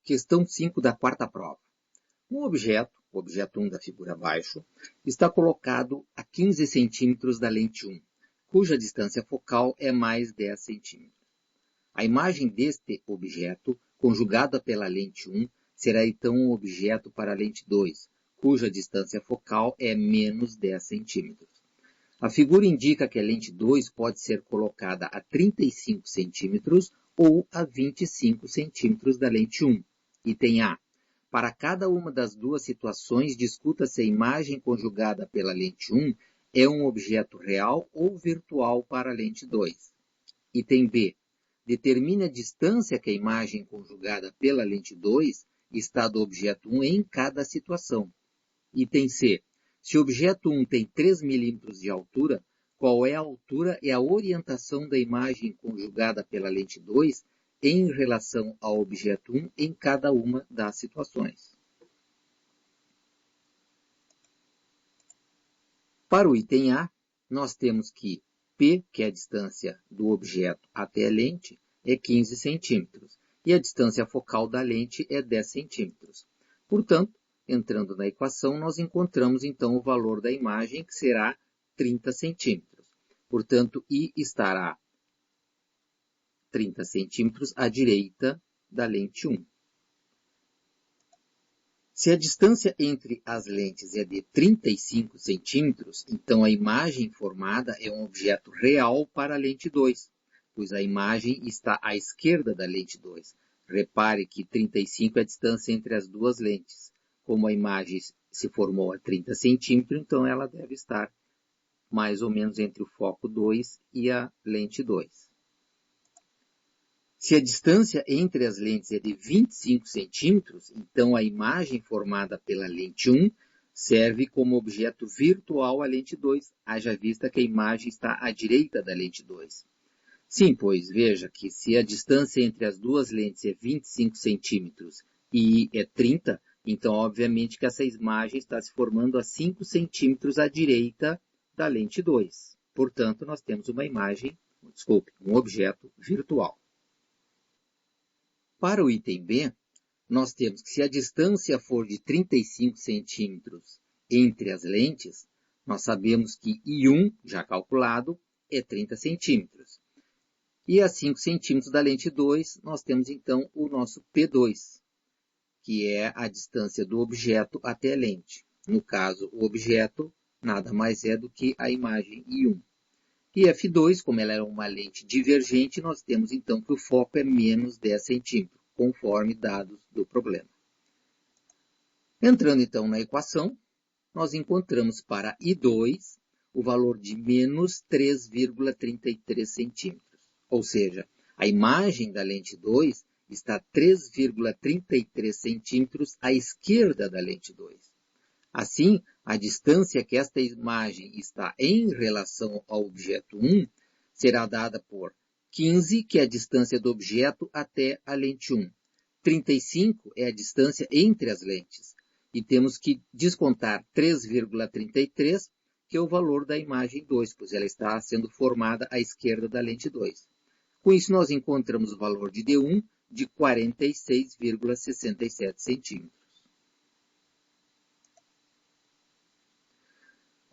Questão 5 da quarta prova. Um objeto, o objeto 1 da figura abaixo, está colocado a 15 centímetros da lente 1, cuja distância focal é mais 10 centímetros. A imagem deste objeto, conjugada pela lente 1, será então um objeto para a lente 2, cuja distância focal é menos 10 centímetros. A figura indica que a lente 2 pode ser colocada a 35 centímetros ou a 25 centímetros da lente 1. Item A. Para cada uma das duas situações, discuta se a imagem conjugada pela lente 1 é um objeto real ou virtual para a lente 2. Item B. Determine a distância que a imagem conjugada pela lente 2 está do objeto 1 em cada situação. Item C. Se o objeto 1 tem 3 milímetros de altura, qual é a altura e a orientação da imagem conjugada pela lente 2 em relação ao objeto 1 em cada uma das situações? Para o item A, nós temos que P, que é a distância do objeto até a lente, é 15 centímetros, e a distância focal da lente é 10 centímetros. Portanto, entrando na equação, nós encontramos então o valor da imagem, que será 30 centímetros. Portanto, I estará 30 centímetros à direita da lente 1. Se a distância entre as lentes é de 35 centímetros, então a imagem formada é um objeto real para a lente 2, pois a imagem está à esquerda da lente 2. Repare que 35 é a distância entre as duas lentes. Como a imagem se formou a 30 centímetros, então ela deve estar mais ou menos entre o foco 2 e a lente 2. Se a distância entre as lentes é de 25 centímetros, então a imagem formada pela lente 1 serve como objeto virtual à lente 2, haja vista que a imagem está à direita da lente 2. Sim, pois veja que se a distância entre as duas lentes é 25 centímetros e é 30, então obviamente que essa imagem está se formando a 5 centímetros à direita da lente 2. Portanto, nós temos um objeto virtual. Para o item B, nós temos que se a distância for de 35 centímetros entre as lentes, nós sabemos que I1, já calculado, é 30 centímetros. E a 5 centímetros da lente 2, nós temos então o nosso P2, que é a distância do objeto até a lente. No caso, o objeto nada mais é do que a imagem I1. E F2, como ela é uma lente divergente, nós temos então que o foco é menos 10 centímetros, conforme dados do problema. Entrando então na equação, nós encontramos para I2 o valor de menos 3,33 centímetros. Ou seja, a imagem da lente 2 está 3,33 centímetros à esquerda da lente 2. Assim, a distância que esta imagem está em relação ao objeto 1 será dada por 15, que é a distância do objeto até a lente 1. 35 é a distância entre as lentes. E temos que descontar 3,33, que é o valor da imagem 2, pois ela está sendo formada à esquerda da lente 2. Com isso, nós encontramos o valor de D1 de 46,67 centímetros.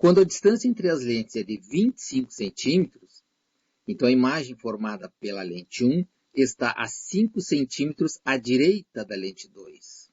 Quando a distância entre as lentes é de 25 centímetros, então a imagem formada pela lente 1 está a 5 centímetros à direita da lente 2.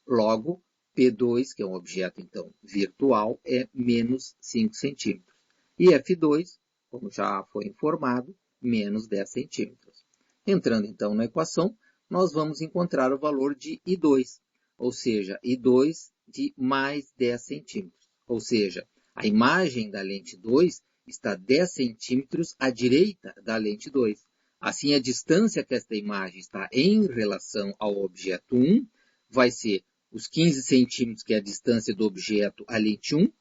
Logo, P2, que é um objeto então virtual, é menos 5 centímetros. E F2, como já foi informado, menos 10 centímetros. Entrando então na equação, nós vamos encontrar o valor de I2, ou seja, I2 de mais 10 centímetros. Ou seja, a imagem da lente 2 está 10 centímetros à direita da lente 2. Assim, a distância que esta imagem está em relação ao objeto 1 vai ser os 15 centímetros, que é a distância do objeto à lente 1,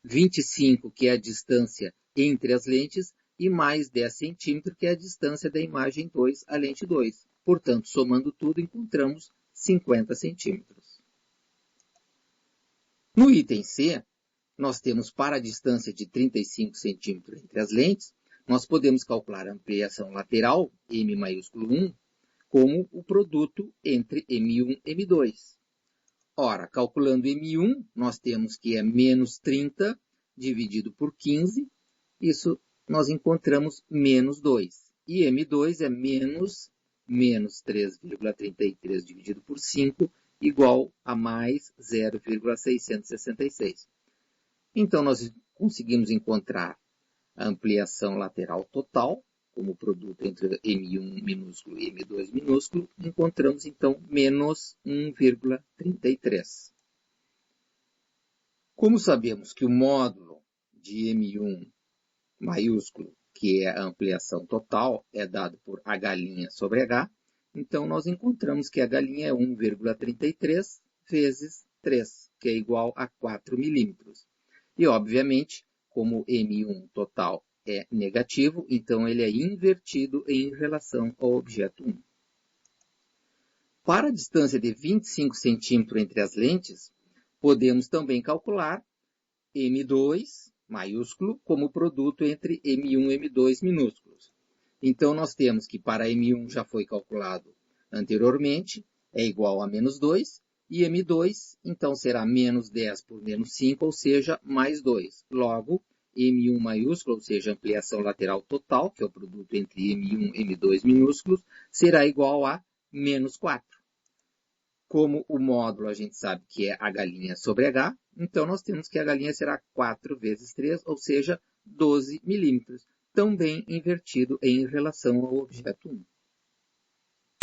25, que é a distância entre as lentes, e mais 10 centímetros, que é a distância da imagem 2 à lente 2. Portanto, somando tudo, encontramos 50 centímetros. No item C, nós temos para a distância de 35 centímetros entre as lentes, nós podemos calcular a ampliação lateral, M maiúsculo 1, como o produto entre M1 e M2. Ora, calculando M1, nós temos que é menos 30 dividido por 15, isso nós encontramos menos 2. E M2 é menos 3,33 dividido por 5, igual a mais 0,666. Então, nós conseguimos encontrar a ampliação lateral total, como produto entre M1 minúsculo e M2 minúsculo, encontramos então menos 1,33. Como sabemos que o módulo de M1 maiúsculo, que é a ampliação total, é dado por H' sobre H, então nós encontramos que H' é 1,33 vezes 3, que é igual a 4 milímetros. E, obviamente, como M1 total é negativo, então ele é invertido em relação ao objeto 1. Para a distância de 25 centímetros entre as lentes, podemos também calcular M2 maiúsculo como produto entre M1 e M2 minúsculos. Então, nós temos que para M1 já foi calculado anteriormente, é igual a menos 2, e M2, então, será menos 10 por menos 5, ou seja, mais 2. Logo, M1 maiúsculo, ou seja, ampliação lateral total, que é o produto entre M1 e M2 minúsculos, será igual a menos 4. Como o módulo a gente sabe que é H' sobre H, então nós temos que H' será 4 vezes 3, ou seja, 12 milímetros, também invertido em relação ao objeto 1.